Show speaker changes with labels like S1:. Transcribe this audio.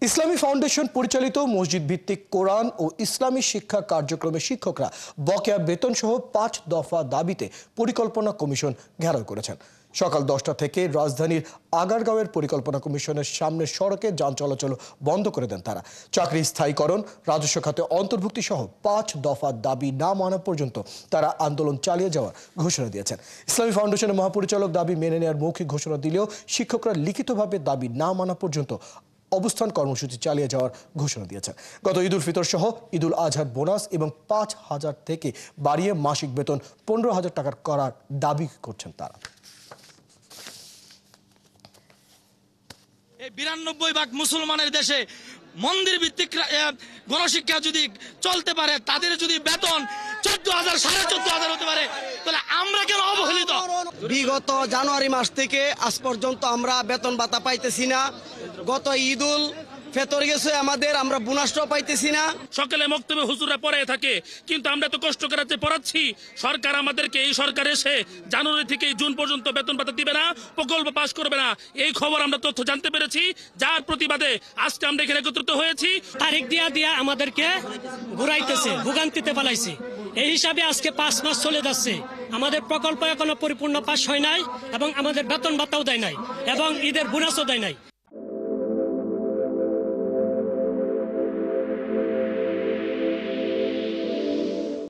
S1: ইসলামী foundation পরিচালিত মসজিদ ভিত্তিক কোরআন ও ইসলামী শিক্ষা কার্যক্রমের শিক্ষকরা বকেয়া বেতন সহ ৫ দফা দাবিতে পরিকল্পনা কমিশন ঘেরাও করেছেন। সকাল ১০টা থেকে রাজধানীর আগারগাঁওয়ের পরিকল্পনা কমিশনের সামনের সড়কে যান চলাচল বন্ধ করে দেন তারা। চাকরি স্থায়ীকরণ, রাজস্ব খাতে অন্তর্ভুক্তি সহ ৫ দফা দাবি না মানা পর্যন্ত তারা আন্দোলন চালিয়ে যাওয়ার ঘোষণা দিয়েছেন। ইসলামী ফাউন্ডেশনের মহাপরিচালক দাবি মেনে নেওয়ার মৌখিক ঘোষণা দিলেও শিক্ষকরা লিখিতভাবে দাবি না মানা পর্যন্ত অবস্থান কর্মসূচি চালিয়ে যাওয়ার ঘোষণা দিয়েছেন। গত ঈদ উল ফিতর সহ ঈদ উল আজহার বোনাস এবং ৫,০০০ থেকে বাড়িয়ে মাসিক বেতন ১৫,০০০ টাকার করার দাবি করছেন তারা।
S2: এই ৯২ ভাগ মুসলমানের দেশে মন্দির ভিত্তিক গণশিক্ষা যদি চলতে পারে, তাদের যদি বেতন ১৪,০০০ ১৪,৫০০ হতে পারে, তাহলে আমরা কেন অবহেলিত?
S3: বিগত জানুয়ারি মাস থেকে আজ পর্যন্ত আমরা বেতন ভাতা পাইতেছি না। গত ঈদ উল ফিতর গেছে আমাদের, আমরা বোনাসটাও পাইতেছি না।
S2: সকালে মক্তবে হুজুরা পড়ে থাকে, কিন্তু আমরা তো কষ্ট করে পড়াচ্ছি। সরকার আমাদেরকে, এই সরকার এসে জানুয়ারি থেকে জুন পর্যন্ত বেতন ভাতা দিবে না, প্রকল্প পাস করবে না, এই খবর আমরা তথ্য জানতে পেরেছি। যার প্রতিবাদে আজকে আমরা এখানে একত্রিত হয়েছি।
S4: তারিখ দিয়া আমাদেরকে ঘুরাইতেছে, ভোগান্তিতে পালাইছে। এই হিসাবে আজকে ৫ মাস চলে যাচ্ছে, আমাদের প্রকল্প এখনো পরিপূর্ণ পাস হয় নাই এবং আমাদের বেতন ভাতাও দেয় নাই এবং ঈদের বোনাসও দেয় নাই।